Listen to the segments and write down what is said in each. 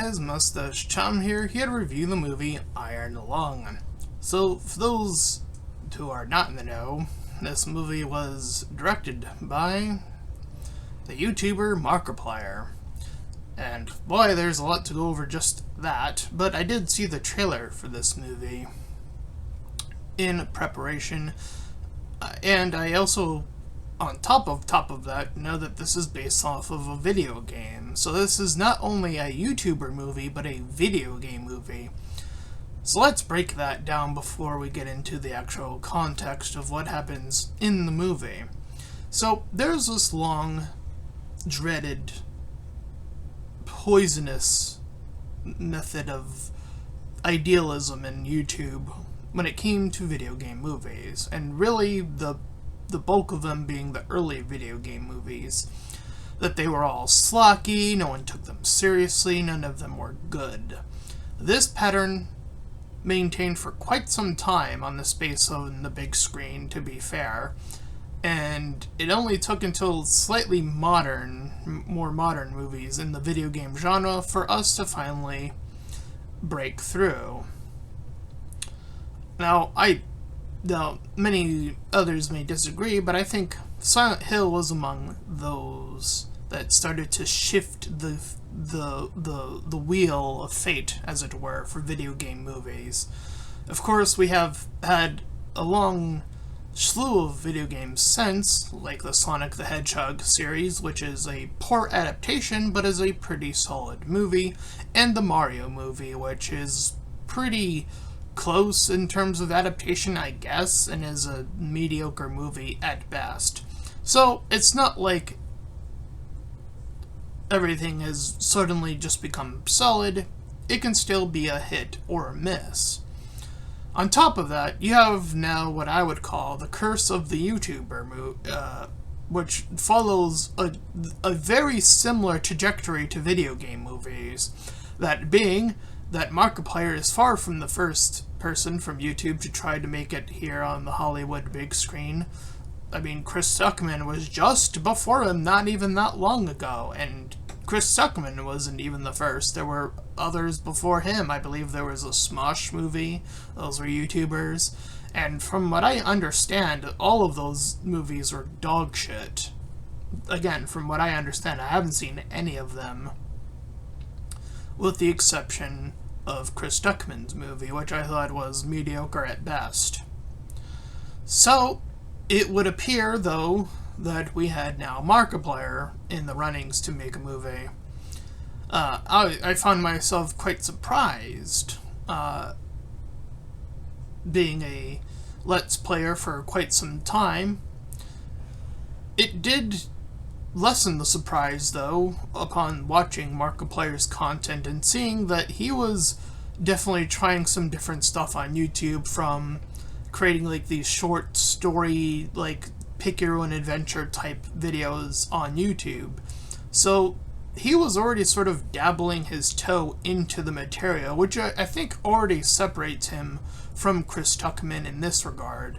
guys, Mustached here to review the movie Iron Lung. So, for those who are not in the know, this movie was directed by the YouTuber Markiplier. And boy, there's a lot to go over just that, but I did see the trailer for this movie in preparation, and I also, on top of that, know that this is based off of a video game. So this is not only a YouTuber movie, but a video game movie. So let's break that down before we get into the actual context of what happens in the movie. So there's this long, dreaded, poisonous method of idealism in YouTube when it came to video game movies, and really the bulk of them being the early video game movies, that they were all schlocky, no one took them seriously, none of them were good. This pattern maintained for quite some time on the space on the big screen, to be fair, and it only took until slightly more modern movies in the video game genre for us to finally break through. Now, many others may disagree, but I think Silent Hill was among those that started to shift the wheel of fate, as it were, for video game movies. Of course, we have had a long slew of video games since, like the Sonic the Hedgehog series, which is a poor adaptation, but is a pretty solid movie, and the Mario movie, which is pretty close in terms of adaptation, I guess, and is a mediocre movie at best. So it's not like everything has suddenly just become solid. It can still be a hit or a miss. On top of that, you have now what I would call the curse of the YouTuber, which follows a very similar trajectory to video game movies. That being that Markiplier is far from the first person from YouTube to try to make it here on the Hollywood big screen. I mean, Chris Stuckman was just before him not even that long ago, and Chris Stuckman wasn't even the first. There were others before him. I believe there was a Smosh movie. Those were YouTubers. And from what I understand, all of those movies were dog shit. Again, from what I understand, I haven't seen any of them, with the exception of Chris Stuckman's movie, which I thought was mediocre at best. So, it would appear, though, that we had now Markiplier in the runnings to make a movie. I found myself quite surprised, being a Let's Player for quite some time. It did lessen the surprise, though, upon watching Markiplier's content and seeing that he was definitely trying some different stuff on YouTube, from creating like these short story, like pick your own adventure type videos on YouTube. So he was already sort of dabbling his toe into the material, which I think already separates him from Chris Stuckman in this regard.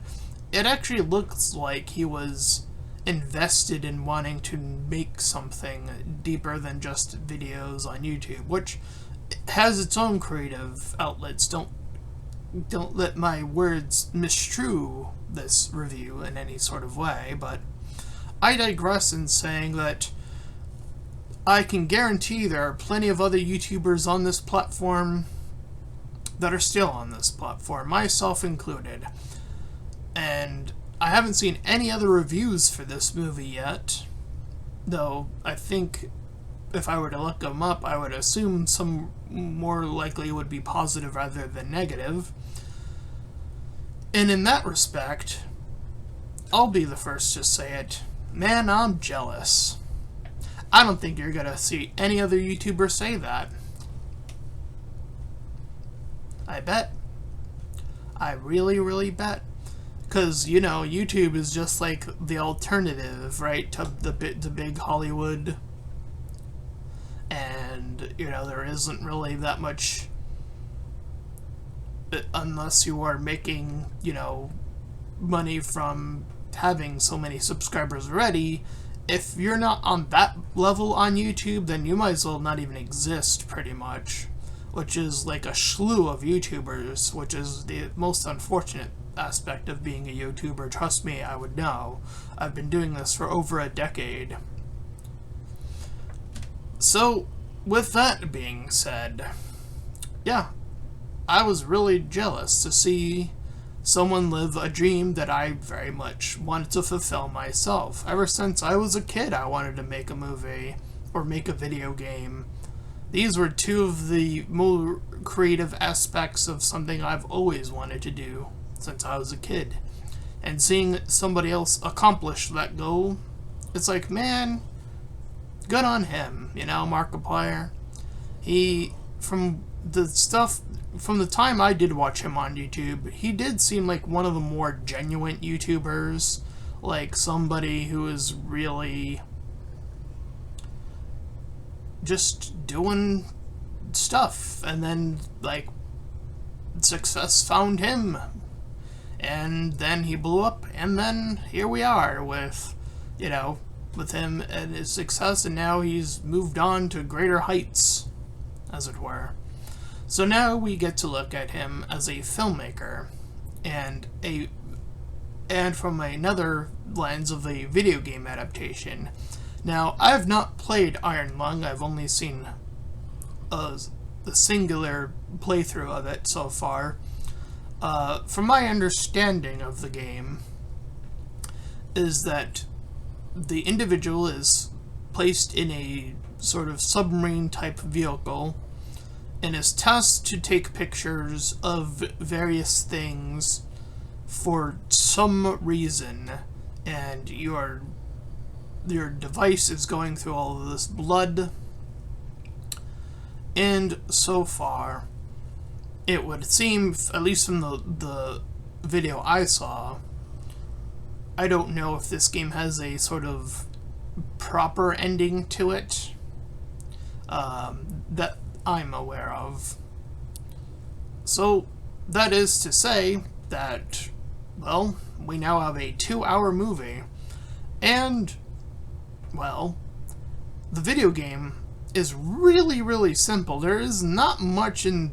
It actually looks like he was invested in wanting to make something deeper than just videos on YouTube, which has its own creative outlets. Don't let my words misconstrue this review in any sort of way, but I digress in saying that I can guarantee there are plenty of other YouTubers on this platform that are still on this platform, myself included, and I haven't seen any other reviews for this movie yet, though I think if I were to look them up, I would assume some more likely would be positive rather than negative. And in that respect, I'll be the first to say it. Man, I'm jealous. I don't think you're gonna see any other YouTuber say that. I bet. I really, really bet. Because, you know, YouTube is just like the alternative, right, to the big Hollywood. And, you know, there isn't really that much, unless you are making, you know, money from having so many subscribers already, if you're not on that level on YouTube, then you might as well not even exist, pretty much. Which is like a slew of YouTubers, which is the most unfortunate aspect of being a YouTuber. Trust me, I would know. I've been doing this for over a decade. So, with that being said, yeah, I was really jealous to see someone live a dream that I very much wanted to fulfill myself. Ever since I was a kid, I wanted to make a movie or make a video game. These were two of the more creative aspects of something I've always wanted to do since I was a kid. And seeing somebody else accomplish that goal, it's like, man, good on him, you know, Markiplier. He, from the time I did watch him on YouTube, he did seem like one of the more genuine YouTubers, like somebody who is really just doing stuff, and then, like, success found him, and then he blew up, and then here we are with, you know, with him and his success, and now he's moved on to greater heights, as it were. So now we get to look at him as a filmmaker, and from another lens of a video game adaptation. Now, I've not played Iron Lung. I've only seen the singular playthrough of it so far. From my understanding of the game, is that the individual is placed in a sort of submarine-type vehicle and is tasked to take pictures of various things for some reason, and your device is going through all of this blood, and so far it would seem, at least from the video I saw, I don't know if this game has a sort of proper ending to it that I'm aware of. So that is to say that, well, we now have a 2-hour movie, and, well, the video game is really, really simple. There is not much in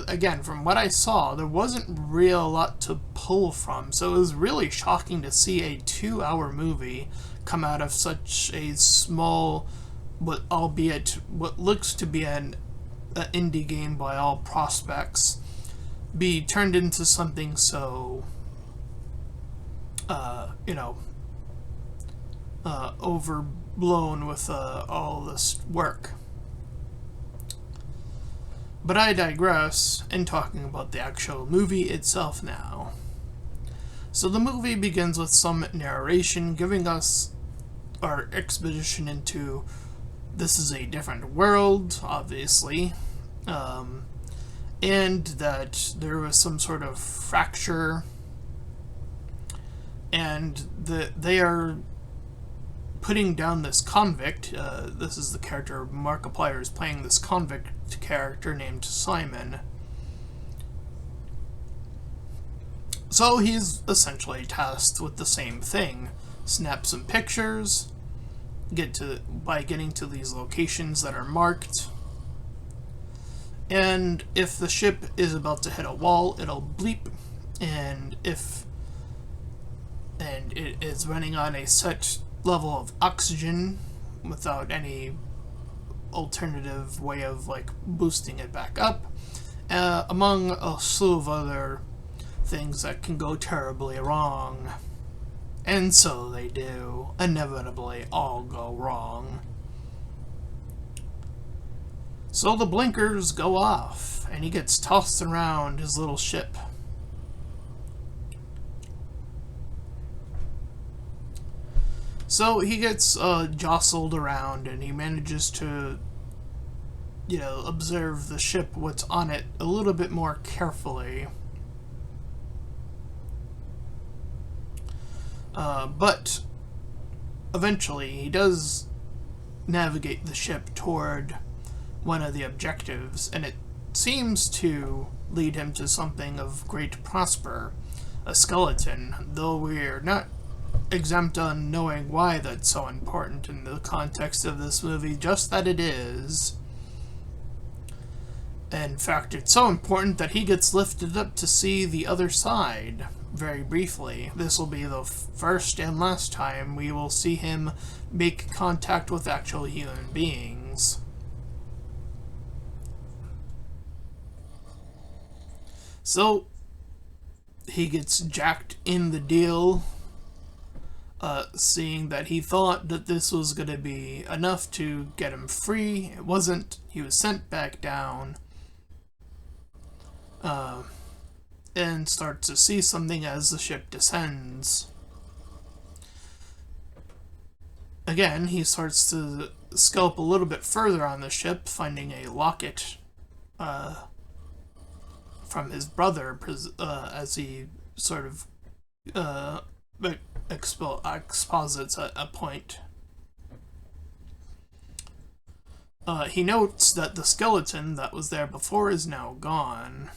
again, from what I saw, there wasn't real lot to pull from, so it was really shocking to see a 2-hour movie come out of such a small, but albeit what looks to be an indie game by all prospects, be turned into something so, overblown with all this work. But I digress in talking about the actual movie itself now. So the movie begins with some narration giving us our expedition into, this is a different world, obviously, and that there was some sort of fracture, and they are putting down this convict. This is the character Markiplier is playing, this convict character named Simon. So he's essentially tasked with the same thing. Snap some pictures, by getting to these locations that are marked, and if the ship is about to hit a wall, it'll bleep, and it is running on a set level of oxygen without any alternative way of, like, boosting it back up, among a slew of other things that can go terribly wrong. And so they do, inevitably all go wrong. So the blinkers go off, and he gets tossed around his little ship. So he gets jostled around, and he manages to, observe the ship, what's on it, a little bit more carefully. But eventually he does navigate the ship toward one of the objectives, and it seems to lead him to something of great prosper, a skeleton, though we're not exempt on knowing why that's so important in the context of this movie, just that it is. In fact, it's so important that he gets lifted up to see the other side, very briefly. This will be the first and last time we will see him make contact with actual human beings. So, he gets jacked in the deal, seeing that he thought that this was going to be enough to get him free. It wasn't. He was sent back down, and starts to see something as the ship descends. Again, he starts to scope a little bit further on the ship, finding a locket from his brother, as he sort of exposits a point. He notes that the skeleton that was there before is now gone.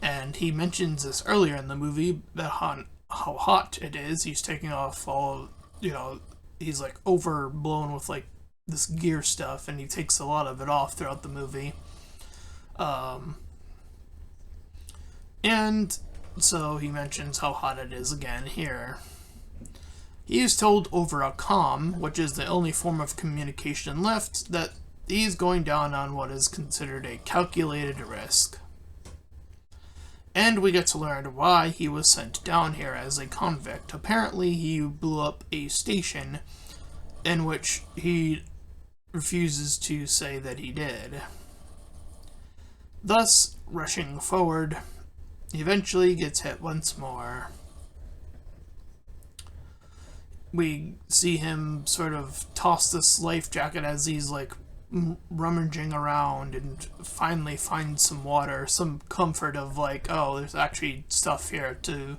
And he mentions this earlier in the movie, about how hot it is. He's taking off all, he's like overblown with like this gear stuff, and he takes a lot of it off throughout the movie. And so he mentions how hot it is again here. He is told over a comm, which is the only form of communication left, that he's going down on what is considered a calculated risk. And we get to learn why he was sent down here as a convict. Apparently he blew up a station, in which he refuses to say that he did. Thus, rushing forward, he eventually gets hit once more. We see him sort of toss this life jacket as he's like rummaging around, and finally finds some water, some comfort of like, oh, there's actually stuff here to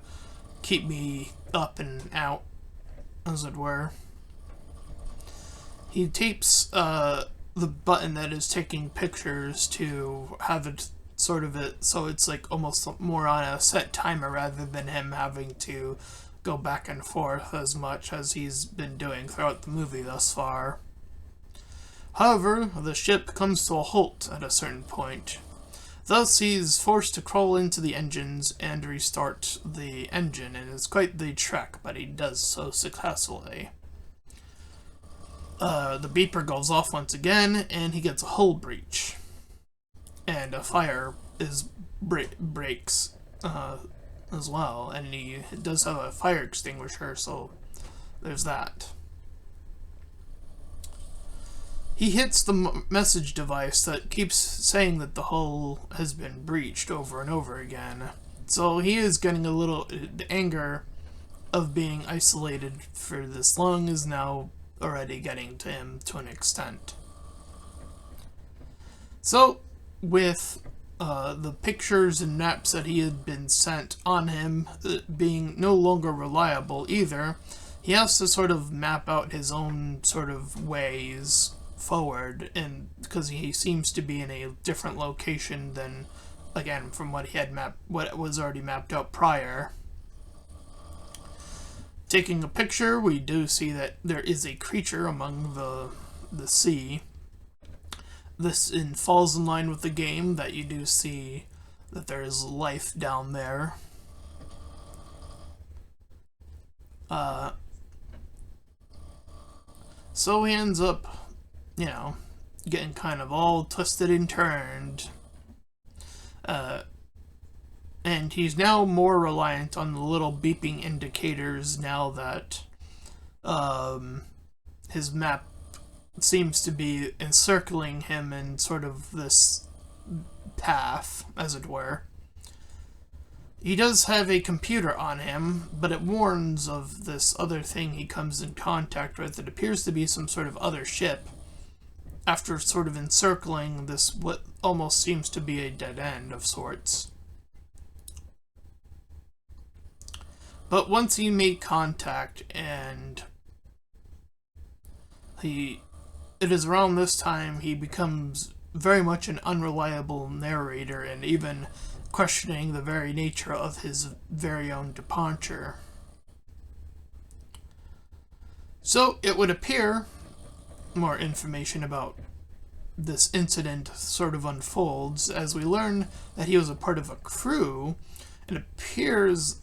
keep me up and out, as it were. He tapes the button that is taking pictures to have it sort of so it's like almost more on a set timer, rather than him having to go back and forth as much as he's been doing throughout the movie thus far. However, the ship comes to a halt at a certain point. Thus, he's forced to crawl into the engines and restart the engine, and it's quite the trek, but he does so successfully. The beeper goes off once again, and he gets a hull breach. And a fire breaks as well, and he does have a fire extinguisher, so there's that. He hits the message device that keeps saying that the hull has been breached over and over again. So he is getting a little... The anger of being isolated for this long is now already getting to him to an extent. So, with the pictures and maps that he had been sent on him being no longer reliable either, he has to sort of map out his own sort of ways forward, and because he seems to be in a different location than, again, from what what was already mapped out prior. Taking a picture, we do see that there is a creature among the sea. This falls in line with the game, that you do see that there is life down there. So he ends up, getting kind of all twisted and turned. And he's now more reliant on the little beeping indicators now that his map seems to be encircling him in sort of this path, as it were. He does have a computer on him, but it warns of this other thing he comes in contact with. It appears to be some sort of other ship, after sort of encircling this, what almost seems to be a dead end of sorts. But once he made contact, and it is around this time he becomes very much an unreliable narrator, and even questioning the very nature of his very own departure. So it would appear more information about this incident sort of unfolds as we learn that he was a part of a crew. It appears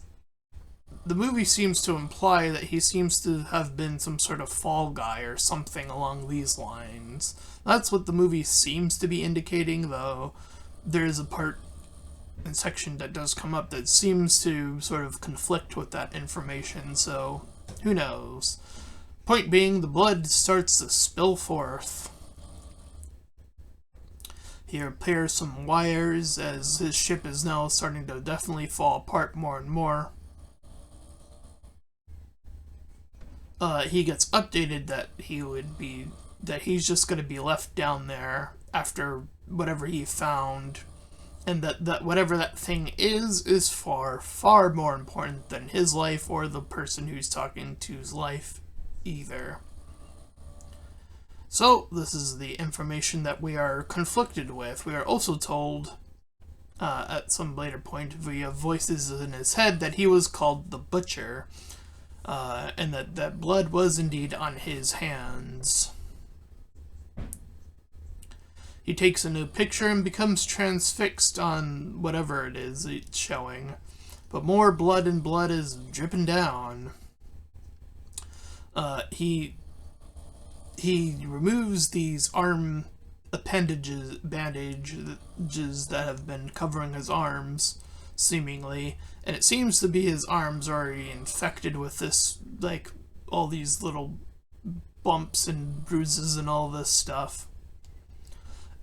the movie seems to imply that he seems to have been some sort of fall guy or something along these lines. That's what the movie seems to be indicating, though there is a part and section that does come up that seems to sort of conflict with that information, so who knows. Point being, the blood starts to spill forth. Here appears some wires as his ship is now starting to definitely fall apart more and more. He gets updated that he's just going to be left down there after whatever he found, and that whatever that thing is far, far more important than his life or the person who's talking to's life either. So this is the information that we are conflicted with. We are also told at some later point via voices in his head that he was called the Butcher, and that blood was indeed on his hands. He takes a new picture and becomes transfixed on whatever it is it's showing. But more blood and blood is dripping down. He removes these arm bandages that have been covering his arms, seemingly, and it seems to be his arms are already infected with this, like, all these little bumps and bruises and all this stuff.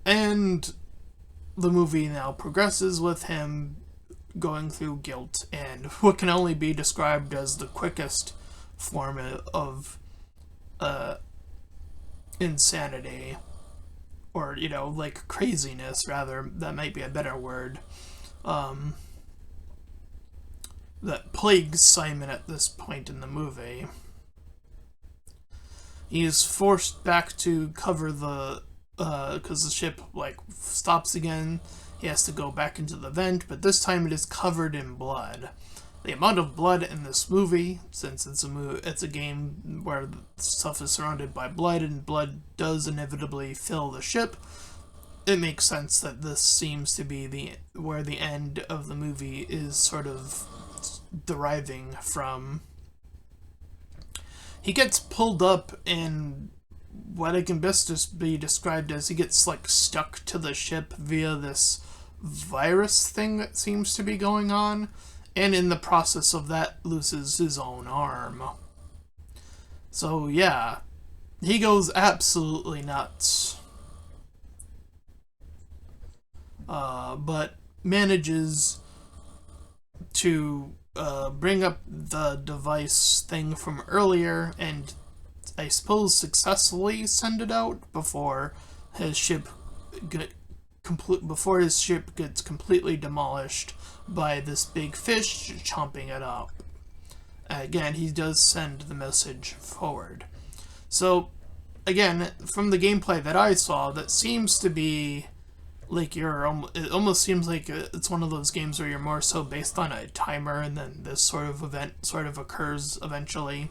And the movie now progresses with him going through guilt and what can only be described as the quickest form of insanity, or, you know, like craziness, rather. That might be a better word. That plagues Simon at this point in the movie. He is forced back to cover the because the ship, like, stops again. He has to go back into the vent, but this time it is covered in blood. The amount of blood in this movie, since it's a game where stuff is surrounded by blood, and blood does inevitably fill the ship, it makes sense that this seems to be where the end of the movie is sort of deriving from. He gets pulled up, and what it can best just be described as he gets, like, stuck to the ship via this virus thing that seems to be going on, and in the process of that loses his own arm. So yeah, he goes absolutely nuts. But manages to bring up the device thing from earlier and I suppose successfully send it out before his ship gets completely demolished by this big fish chomping it up. Again, he does send the message forward. So, again, from the gameplay that I saw, that seems to be like it almost seems like it's one of those games where you're more so based on a timer, and then this sort of event sort of occurs eventually.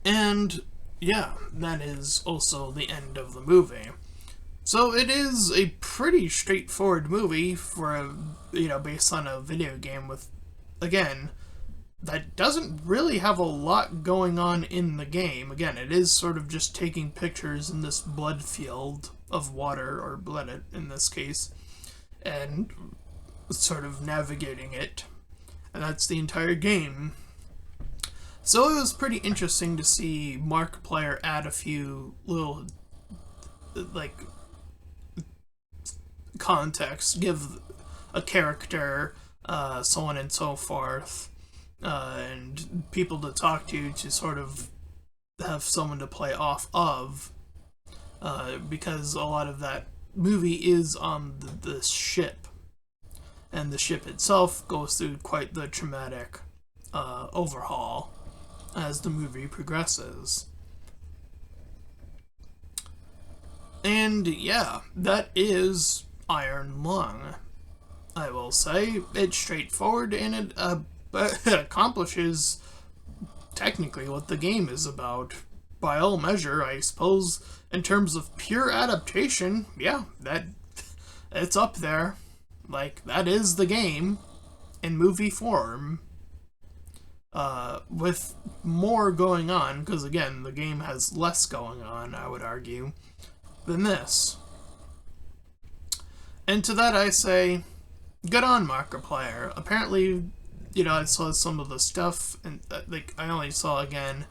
And yeah, that is also the end of the movie. So it is a pretty straightforward movie for based on a video game with, again, that doesn't really have a lot going on in the game. Again, it is sort of just taking pictures in this blood field of water, or blood in this case, and sort of navigating it. And that's the entire game. So it was pretty interesting to see Markiplier add a few little, like, context, give a character, so on and so forth, and people to talk to sort of have someone to play off of, because a lot of that movie is on this ship, and the ship itself goes through quite the traumatic overhaul as the movie progresses. And yeah, that is Iron Lung. I will say it's straightforward, and it accomplishes technically what the game is about. By all measure, I suppose, in terms of pure adaptation, yeah, it's up there. Like, that is the game in movie form. With more going on, because again, the game has less going on, I would argue, than this. And to that I say, good on Markiplier. Apparently, I saw some of the stuff, and like, I only saw, again,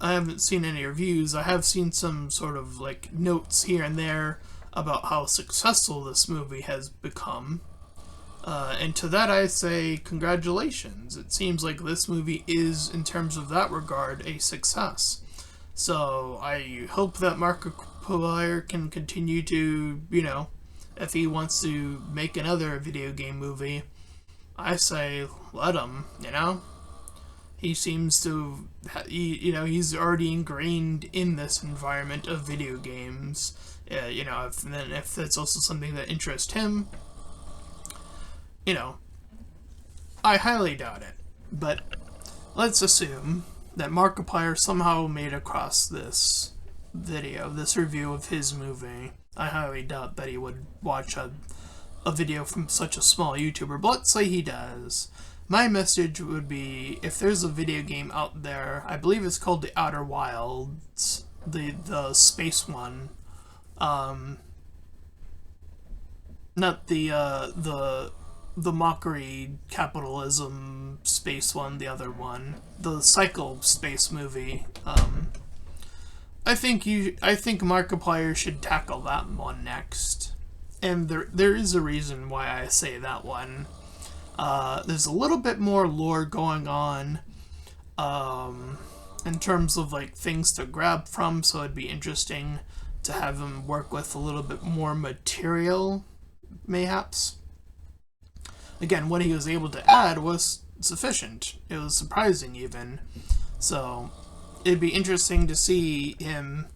I haven't seen any reviews. I have seen some sort of, like, notes here and there about how successful this movie has become. And to that I say, congratulations. It seems like this movie is, in terms of that regard, a success. So I hope that Markiplier can continue to, if he wants to make another video game movie, I say, let him, He seems to, he's already ingrained in this environment of video games. If that's also something that interests him, I highly doubt it. But let's assume that Markiplier somehow made across this review of his movie. I highly doubt that he would watch a video from such a small YouTuber, but let's say he does. My message would be, if there's a video game out there, I believe it's called The Outer Wilds, the space one, not the mockery capitalism space one, the other one, the cycle space movie. I think Markiplier should tackle that one next, and there is a reason why I say that one. There's a little bit more lore going on, in terms of, like, things to grab from, so it'd be interesting to have him work with a little bit more material, mayhaps. Again, what he was able to add was sufficient. It was surprising, even. So, it'd be interesting to see him,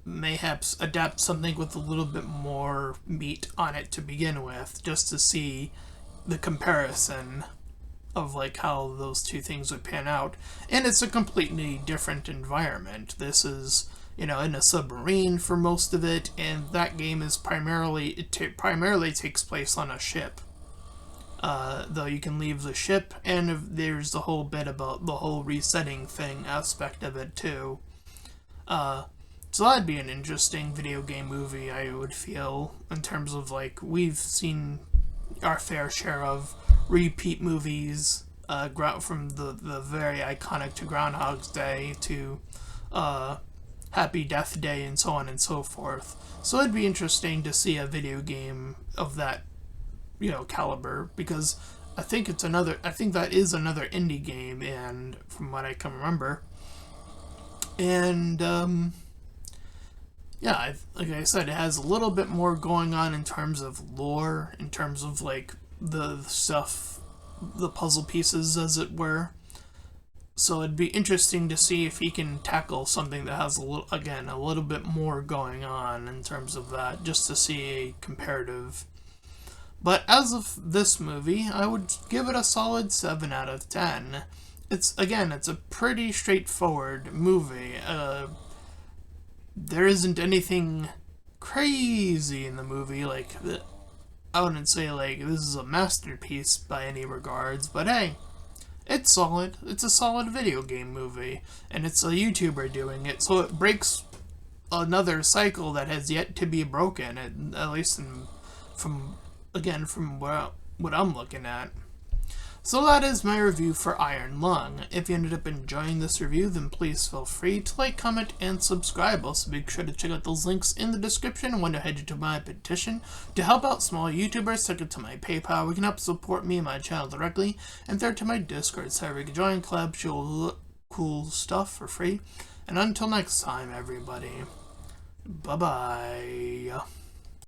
mayhaps adapt something with a little bit more meat on it to begin with, just to see the comparison of, like, how those two things would pan out. And it's a completely different environment. This is, in a submarine for most of it, and that game is primarily takes place on a ship. Though you can leave the ship, and there's the whole bit about the whole resetting thing aspect of it too. So that'd be an interesting video game movie, I would feel, in terms of, like, we've seen our fair share of repeat movies, from the very iconic to Groundhog's Day to Happy Death Day and so on and so forth. So it'd be interesting to see a video game of that, caliber, because I think that is another indie game, and from what I can remember. And yeah, like I said, it has a little bit more going on in terms of lore, in terms of, like, the stuff, the puzzle pieces, as it were. So it'd be interesting to see if he can tackle something that has a little bit more going on in terms of that, just to see a comparative. But as of this movie, I would give it a solid 7 out of 10. It's a pretty straightforward movie. There isn't anything crazy in the movie, like, I wouldn't say, like, this is a masterpiece by any regards, but hey, it's solid. It's a solid video game movie, and it's a YouTuber doing it, so it breaks another cycle that has yet to be broken, at least from what I'm looking at. So that is my review for Iron Lung. If you ended up enjoying this review, then please feel free to like, comment, and subscribe. Also, be sure to check out those links in the description when you head to my petition to help out small YouTubers. Second to my PayPal, we can help support me and my channel directly. And third to my Discord server, you can join clubs, show cool stuff for free. And until next time, everybody, bye-bye.